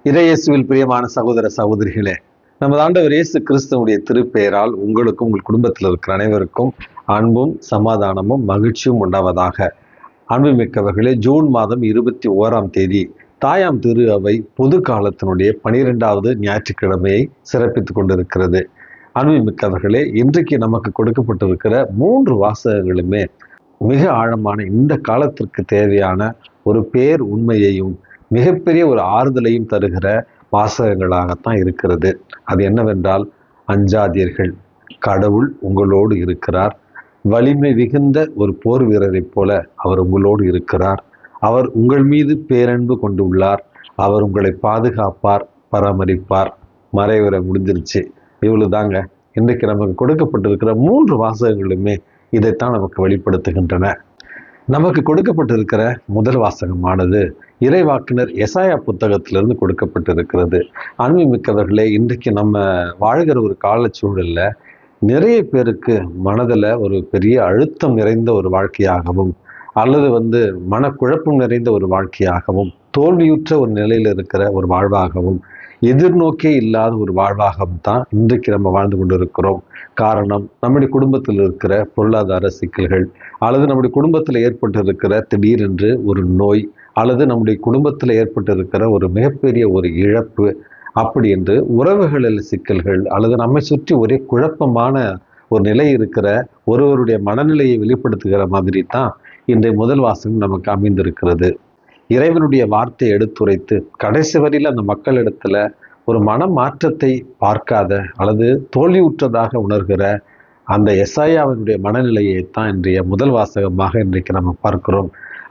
இறையேசுவில் பிரியமான சகோதர சகோதரிகளே, நமது ஆண்டவர் இயேசு கிறிஸ்துவனுடைய திருப்பெயரால் உங்களுக்கும் உங்கள் குடும்பத்தில் இருக்கிற அனைவருக்கும் அன்பும் சமாதானமும் மகிழ்ச்சியும் உண்டாவதாக. அன்புமிக்கவர்களே, ஜூன் மாதம் 21ஆம் தேதி தாயாம் திரு அவை பொது காலத்தினுடைய 12வது ஞாயிற்றுக்கிழமையை சிறப்பித்துக் கொண்டிருக்கிறது. அன்புமிக்கவர்களே, இன்றைக்கு நமக்கு கொடுக்கப்பட்டிருக்கிற 3 வாசகங்களுமே மிக ஆழமான இந்த காலத்திற்கு தேவையான ஒரு பேர் உண்மையையும் மிகப்பெரிய ஒரு ஆறுதலையும் தருகிற வாசகங்களாகத்தான் இருக்கிறது. அது என்னவென்றால், அஞ்சாதீர்கள், கடவுள் உங்களோடு இருக்கிறார். வலிமை மிகுந்த ஒரு போர் வீரரை போல அவர் உங்களோடு இருக்கிறார். அவர் உங்கள் மீது பேரன்பு கொண்டுள்ளார். அவர் உங்களை பாதுகாப்பார், பராமரிப்பார். மறைவுரை முடிஞ்சிருச்சு. இவ்வளவுதாங்க. இன்றைக்கு நமக்கு கொடுக்கப்பட்டிருக்கிற 3 வாசகங்களுமே இதைத்தான் நமக்கு வெளிப்படுத்துகின்றன. நமக்கு கொடுக்கப்பட்டிருக்கிற முதல் வாசகமானது இறைவாக்கினர் எசாயா புத்தகத்திலிருந்து கொடுக்கப்பட்டிருக்கிறது. அன்புமிக்கவர்களே, இன்றைக்கு நம்ம வாழ்கிற ஒரு கால சூழல்ல நிறைய பேருக்கு மனதில் ஒரு பெரிய அழுத்தம் நிறைந்த ஒரு வாழ்க்கையாகவும், அல்லது மனக்குழப்பம் நிறைந்த ஒரு வாழ்க்கையாகவும், தோல்வியுற்ற ஒரு நிலையில் இருக்கிற ஒரு வாழ்வாகவும், எதிர்நோக்கே இல்லாத ஒரு வாழ்வாகவும் தான் இன்றைக்கு நம்ம வாழ்ந்து கொண்டிருக்கிறோம். காரணம், நம்முடைய குடும்பத்தில் இருக்கிற பொருளாதார சிக்கல்கள், அல்லது நம்முடைய குடும்பத்தில் ஏற்பட்டிருக்கிற திடீரென்று ஒரு நோய், அல்லது நம்முடைய குடும்பத்தில் ஏற்பட்டிருக்கிற ஒரு மிகப்பெரிய ஒரு இழப்பு, அப்படி என்று உறவுகளில் சிக்கல்கள், அல்லது நம்மை சுற்றி ஒரே குழப்பமான ஒரு நிலை இருக்கிற ஒருவருடைய மனநிலையை வெளிப்படுத்துகிற மாதிரி தான் இன்றைய முதல் வாசகம் நமக்கு அமைந்திருக்கிறது. இறைவனுடைய வார்த்தையை எடுத்துரைத்து கடைசி வரையில் அந்த மக்களிடத்துல ஒரு மன மாற்றத்தை பார்க்காத அல்லது தோல்வியுற்றதாக உணர்கிற அந்த எசாயாவினுடைய மனநிலையை தான் இன்றைய முதல் வாசகமாக இன்றைக்கு நம்ம பார்க்கிறோம்.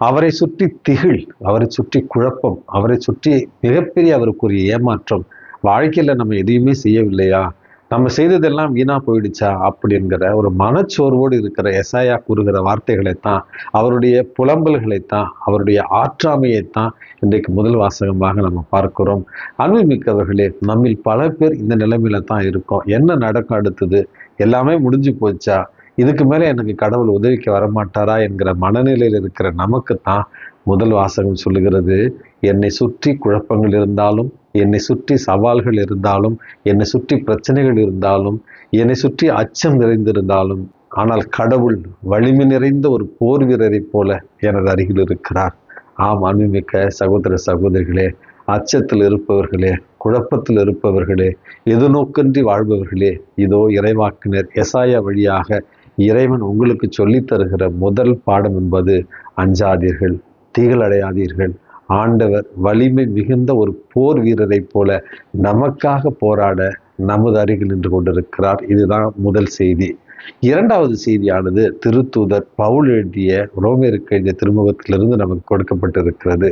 அவரை சுற்றி திகில், அவரை சுற்றி குழப்பம், அவரை சுற்றி மிகப்பெரிய அவருக்குரிய ஏமாற்றம். வாழ்க்கையில நம்ம எதையுமே செய்யவில்லையா, நம்ம செய்ததெல்லாம் வீணா போயிடுச்சா அப்படிங்கிற ஒரு மனச்சோர்வோடு இருக்கிற எசாயா கூறுகிற வார்த்தைகளைத்தான், அவருடைய புலம்பல்களைத்தான், அவருடைய ஆற்றாமையைத்தான் இன்றைக்கு முதல் வாசகமாக நம்ம பார்க்கிறோம். அன்புமிக்கவர்களே, நம்மில் பல பேர் இந்த நிலைமையில தான் இருக்கோம். என்ன நடக்கும் அடுத்தது, எல்லாமே முடிஞ்சு போச்சா, இதுக்கு மேலே எனக்கு கடவுள் உதவிக்கு வரமாட்டாரா என்கிற மனநிலையில் இருக்கிற நமக்கு தான் முதல் வாசகம் சொல்லுகிறது, என்னை சுற்றி குழப்பங்கள் இருந்தாலும், என்னை சுற்றி சவால்கள் இருந்தாலும், என்னை சுற்றி பிரச்சனைகள் இருந்தாலும், என்னை சுற்றி அச்சம் நிறைந்திருந்தாலும், ஆனால் கடவுள் வலிமை நிறைந்த ஒரு போர் வீரரை போல எனது அருகில் இருக்கிறார். ஆம், அன்புமிக்க சகோதர சகோதரிகளே, அச்சத்தில் இருப்பவர்களே, குழப்பத்தில் இருப்பவர்களே, எதுநோக்கின்றி வாழ்பவர்களே, இதோ இறைவாக்கினர் எசாயா வழியாக இறைவன் உங்களுக்கு சொல்லித் தருகிற முதல் பாடம் என்பது, அஞ்சாதீர்கள், திகிலடையாதீர்கள். ஆண்டவர் வலிமை மிகுந்த ஒரு போர் வீரரை போல நமக்காக போராட நமது அருகில் நின்று கொண்டிருக்கிறார். இதுதான் முதல் செய்தி. இரண்டாவது செய்தியானது திருத்தூதர் பவுல் எழுதிய ரோமேருக்கு எழுதிய திருமுகத்திலிருந்து நமக்கு கொடுக்கப்பட்டிருக்கிறது.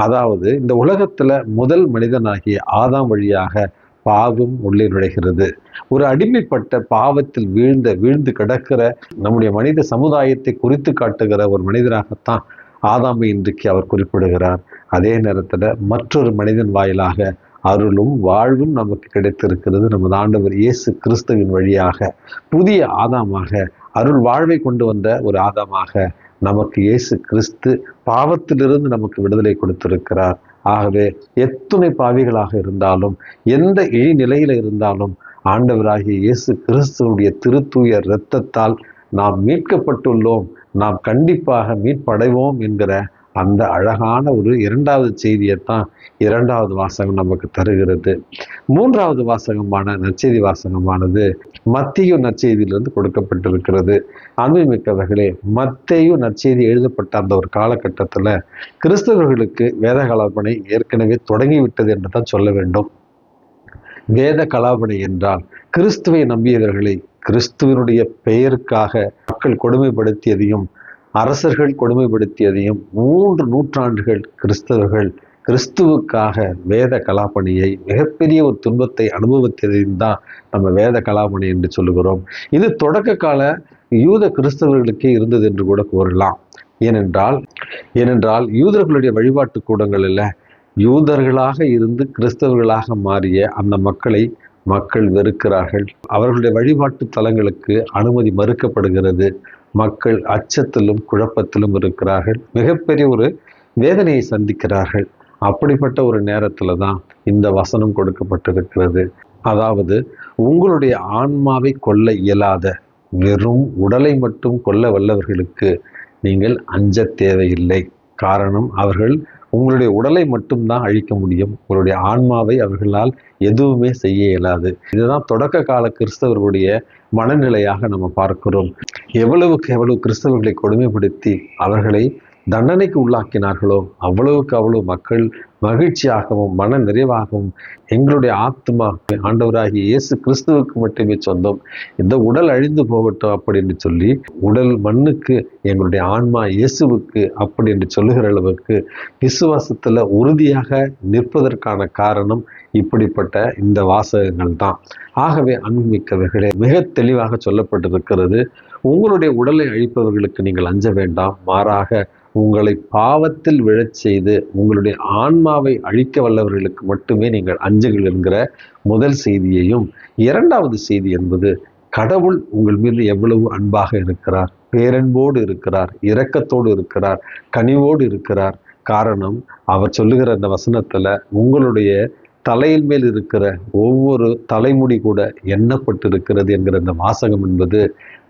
அதாவது, இந்த உலகத்துல முதல் மனிதனாகிய ஆதாம் வழியாக பாவம் உள்ளே நுழைகிறது. ஒரு அடிமைப்பட்ட பாவத்தில் வீழ்ந்து கிடக்கிற நம்முடைய மனித சமுதாயத்தை குறித்து காட்டுகிற ஒரு மனிதராகத்தான் ஆதாமை இன்றைக்கு அவர் குறிப்பிடுகிறார். அதே நேரத்துல மற்றொரு மனிதன் வாயிலாக அருளும் வாழ்வும் நமக்கு கிடைத்திருக்கிறது. நமது ஆண்டவர் இயேசு கிறிஸ்துவின் வழியாக புதிய ஆதாமாக, அருள் வாழ்வை கொண்டு வந்த ஒரு ஆதாமாக நமக்கு இயேசு கிறிஸ்து பாவத்திலிருந்து நமக்கு விடுதலை கொடுத்திருக்கிறார். ஆகவே எத்துணை பாவிகளாக இருந்தாலும், எந்த இழிநிலையில இருந்தாலும், ஆண்டவராகிய இயேசு கிறிஸ்துவனுடைய திருத்தூய இரத்தத்தால் நாம் மீட்கப்பட்டுள்ளோம், நாம் கண்டிப்பாக மீட்படைவோம் என்கிற அந்த அழகான ஒரு இரண்டாவது செய்தியைத்தான் இரண்டாவது வாசகம் நமக்கு தருகிறது. மூன்றாவது வாசகமான நற்செய்தி வாசகமானது மத்தேயு நற்செய்தியிலிருந்து கொடுக்கப்பட்டிருக்கிறது. அன்புமிக்கவர்களே, மத்தேயு நற்செய்தி எழுதப்பட்ட அந்த ஒரு காலகட்டத்துல கிறிஸ்தவர்களுக்கு வேத கலாபனை ஏற்கனவே தொடங்கிவிட்டது என்று தான் சொல்ல வேண்டும். வேத கலாபனை என்றால் கிறிஸ்துவை நம்பியவர்களை கிறிஸ்துவனுடைய பெயருக்காக மக்கள் கொடுமைப்படுத்தியதையும், அரசர்கள் கொடுமைப்படுத்தியதையும், 3 நூற்றாண்டுகள் கிறிஸ்தவர்கள் கிறிஸ்துவுக்காக வேத கலாபணியை, மிகப்பெரிய ஒரு துன்பத்தை அனுபவித்ததையும் தான் நம்ம வேத கலாபணி என்று சொல்லுகிறோம். இது தொடக்க கால யூத கிறிஸ்தவர்களுக்கே இருந்தது என்று கூட கூறலாம். ஏனென்றால் யூதர்களுடைய வழிபாட்டு கூடங்களில் யூதர்களாக இருந்து கிறிஸ்தவர்களாக மாறிய அந்த மக்களை மக்கள் வெறுக்கிறார்கள். அவர்களுடைய வழிபாட்டு தலங்களுக்கு அனுமதி மறுக்கப்படுகிறது. மக்கள் அச்சத்திலும் குழப்பத்திலும் இருக்கிறார்கள். மிகப்பெரிய ஒரு வேதனையை சந்திக்கிறார்கள். அப்படிப்பட்ட ஒரு நேரத்துல தான் இந்த வசனம் கொடுக்கப்பட்டிருக்கிறது. அதாவது, உங்களுடைய ஆன்மாவை கொல்ல இயலாத வெறும் உடலை மட்டும் கொல்ல வல்லவர்களுக்கு நீங்கள் அஞ்ச தேவையில்லை. காரணம், அவர்கள் உங்களுடைய உடலை மட்டும்தான் அழிக்க முடியும், உங்களுடைய ஆன்மாவை அவர்களால் எதுவுமே செய்ய இயலாது. இதுதான் தொடக்க கால கிறிஸ்தவர்களுடைய மனநிலையாக நம்ம பார்க்கிறோம். எவ்வளவுக்கு எவ்வளவு கிறிஸ்தவர்களை கொடுமைப்படுத்தி அவர்களை தண்டனைக்கு உள்ளாக்கினார்களோ அவ்வளவுக்கு அவ்வளவு மக்கள் மகிழ்ச்சியாகவும் மன நிறைவாகவும் எங்களுடைய ஆத்மா ஆண்டவராகிய இயேசு கிறிஸ்துவுக்கு மட்டுமே சொந்தம், இந்த உடல் அழிந்து போகட்டும் அப்படின்னு சொல்லி, உடல் மண்ணுக்கு, எங்களுடைய ஆன்மா இயேசுவுக்கு அப்படி என்று சொல்லுகிற அளவுக்கு விசுவாசத்துல உறுதியாக நிற்பதற்கான காரணம் இப்படிப்பட்ட இந்த வாசகங்கள் தான். ஆகவே அன்புமிக்கவர்களே, மிக தெளிவாக சொல்லப்பட்டிருக்கிறது, உங்களுடைய உடலை அழிப்பவர்களுக்கு நீங்கள் அஞ்ச வேண்டாம், மாறாக உங்களை பாவத்தில் விழச் செய்து உங்களுடைய ஆன்மாவை அழிக்க வல்லவர்களுக்கு மட்டுமே நீங்கள் அஞ்சுங்கள் என்கிற முதல் செய்தியையும், இரண்டாவது செய்தி என்பது கடவுள் உங்கள் மீது எவ்வளவு அன்பாக இருக்கிறார், பேரன்போடு இருக்கிறார், இரக்கத்தோடு இருக்கிறார், கனிவோடு இருக்கிறார். காரணம், அவர் சொல்லுகிற அந்த வசனத்துல உங்களுடைய தலையின் மேல் இருக்கிற ஒவ்வொரு தலைமுடி கூட எண்ணப்பட்டிருக்கிறது என்கிற அந்த வாசகம் என்பது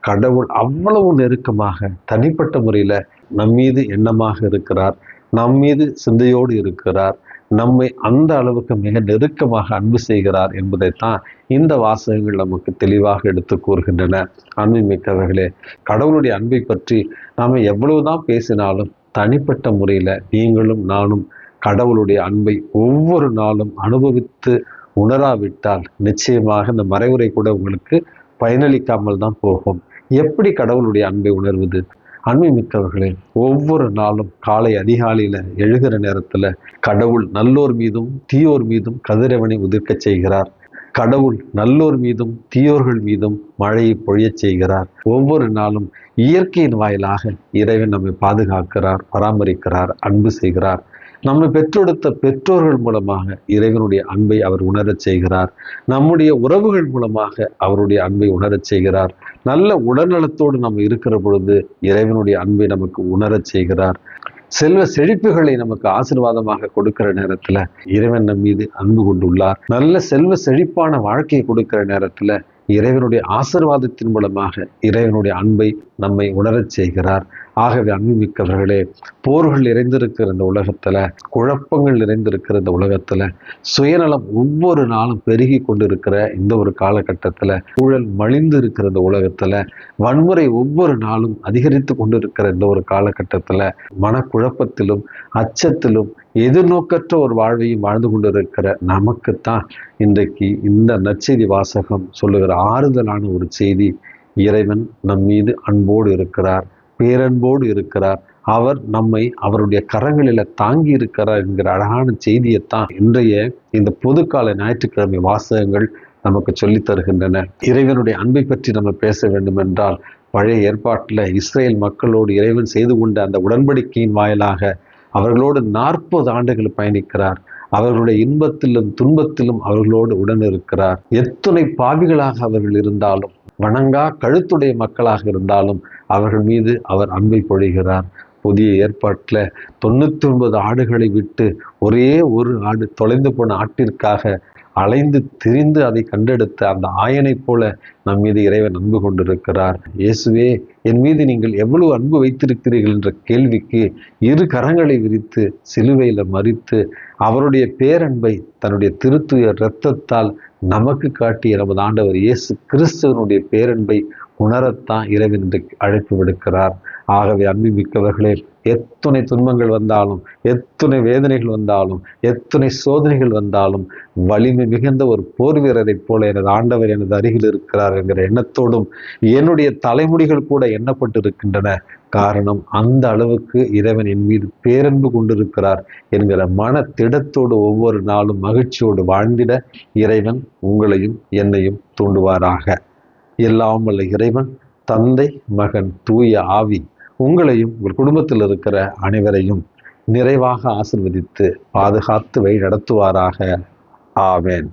கடவுள் அவ்வளவு நெருக்கமாக தனிப்பட்ட முறையில நம்மீது எண்ணமாக இருக்கிறார், நம்மீது சிந்தையோடு இருக்கிறார், நம்மை அந்த அளவுக்கு மிக நெருக்கமாக அன்பு செய்கிறார் என்பதைத்தான் இந்த வாசகங்கள் நமக்கு தெளிவாக எடுத்து கூறுகின்றன. அன்புமிக்கவர்களே, கடவுளுடைய அன்பை பற்றி நாம் எவ்வளவுதான் பேசினாலும் தனிப்பட்ட முறையில நீங்களும் நானும் கடவுளுடைய அன்பை ஒவ்வொரு நாளும் அனுபவித்து உணராவிட்டால் நிச்சயமாக இந்த மறைவுரை கூட உங்களுக்கு பயனளிக்காமல் தான் போகும். எப்படி கடவுளுடைய அன்பை உணர்வது? அன்புமிக்கவர்களே, ஒவ்வொரு நாளும் காலை அதிகாலையில எழுகிற நேரத்துல கடவுள் நல்லோர் மீதும் தீயோர் மீதும் கதிரவனை உதிர்க்க செய்கிறார். கடவுள் நல்லோர் மீதும் தீயோர்கள் மீதும் மழையை பொழியச் செய்கிறார். ஒவ்வொரு நாளும் இயற்கையின் வாயிலாக இறைவன் நம்மை பாதுகாக்கிறார், பராமரிக்கிறார், அன்பு செய்கிறார். நம்மை பெற்றெடுத்த பெற்றோர்கள் மூலமாக இறைவனுடைய அன்பை அவர் உணரச் செய்கிறார். நம்முடைய உறவுகள் மூலமாக அவருடைய அன்பை உணரச் செய்கிறார். நல்ல உடல்நலத்தோடு நம்ம இருக்கிற பொழுது இறைவனுடைய அன்பை நமக்கு உணரச் செய்கிறார். செல்வ செழிப்புகளை நமக்கு ஆசீர்வாதமாக கொடுக்கிற நேரத்துல இறைவன் நம் மீது அன்பு கொண்டுள்ளார். நல்ல செல்வ செழிப்பான வாழ்க்கையை கொடுக்கிற நேரத்துல இறைவனுடைய ஆசீர்வாதத்தின் மூலமாக இறைவனுடைய அன்பை நம்மை உணரச் செய்கிறார். ஆகவே அன்புமிக்கவர்களே, போர்கள் நிறைந்திருக்கிற இந்த உலகத்துல, குழப்பங்கள் நிறைந்திருக்கிற இந்த உலகத்துல, சுயநலம் ஒவ்வொரு நாளும் பெருகி கொண்டிருக்கிற இந்த ஒரு காலகட்டத்துல, ஊழல் மலிந்து இருக்கிற இந்த உலகத்துல, வன்முறை ஒவ்வொரு நாளும் அதிகரித்து கொண்டிருக்கிற இந்த ஒரு காலகட்டத்துல, மனக்குழப்பத்திலும் அச்சத்திலும் எதிர்நோக்கற்ற ஒரு வாழ்வையும் வாழ்ந்து கொண்டிருக்கிற நமக்குத்தான் இன்றைக்கு இந்த நற்செய்தி வாசகம் சொல்லுகிற ஆறுதலான ஒரு செய்தி. இறைவன் நம் மீது அன்போடு இருக்கிறார், பேரன்போடு இருக்கிறார், அவர் நம்மை அவருடைய கரங்களில தாங்கி இருக்கிறார் என்கிற அழகான செய்தியைத்தான் இன்றைய இந்த பொதுக்கால ஞாயிற்றுக்கிழமை வாசகங்கள் நமக்கு சொல்லித் தருகின்றன. இறைவனுடைய அன்பை பற்றி நம்ம பேச வேண்டும் என்றால், பழைய ஏற்பாட்டில் இஸ்ரேல் மக்களோடு இறைவன் செய்து கொண்ட அந்த உடன்படிக்கையின் வாயிலாக அவர்களோடு 40 ஆண்டுகள் பயணிக்கிறார். அவர்களுடைய இன்பத்திலும் துன்பத்திலும் அவர்களோடு உடன் இருக்கிறார். எத்துணை பாவிகளாக அவர்கள் இருந்தாலும், வணங்கா கழுத்துடைய மக்களாக இருந்தாலும் அவர்கள் மீது அவர் அன்பை பொழிகிறார். புதிய ஏற்பாட்டில் 99 ஆடுகளை விட்டு ஒரே ஒரு ஆடு, தொலைந்து போன ஆட்டிற்காக அலைந்து திரிந்து அதை கண்டெடுத்த அந்த ஆயனை போல நம் மீது இறைவன் அன்பு கொண்டிருக்கிறார். இயேசுவே, என் மீது நீங்கள் எவ்வளவு அன்பு வைத்திருக்கிறீர்கள் என்ற கேள்விக்கு 2 கரங்களை விரித்து சிலுவையில மறித்து அவருடைய பேரன்பை தன்னுடைய திருத்துய இரத்தத்தால் நமக்கு காட்டிய நமது ஆண்டவர் இயேசு கிறிஸ்துவனுடைய பேரன்பை உணரத்தான் இறைவன் இன்றைக்கு அழைப்பு விடுக்கிறார். ஆகவே அன்புமிக்கவர்களே, எத்துணை துன்பங்கள் வந்தாலும், எத்துணை வேதனைகள் வந்தாலும், எத்துணை சோதனைகள் வந்தாலும், வலிமை மிகுந்த ஒரு போர் வீரரை போல எனது ஆண்டவர் எனது அருகில் இருக்கிறார் என்கிற எண்ணத்தோடும் என்னுடைய தலைமுடிகள் கூட எண்ணப்பட்டிருக்கின்றன. காரணம், அந்த அளவுக்கு இறைவன் என் மீது பேரன்பு கொண்டிருக்கிறார் என்கிற மன திடத்தோடு ஒவ்வொரு நாளும் மகிழ்ச்சியோடு வாழ்ந்திட இறைவன் உங்களையும் என்னையும் தூண்டுவாராக. எல்லாம் வல்ல இறைவன், தந்தை, மகன், தூய ஆவி உங்களையும் உங்கள் குடும்பத்தில் இருக்கிற அனைவரையும் நிறைவாக ஆசீர்வதித்து பாதுகாத்து வழி நடத்துவாராக. ஆமென்.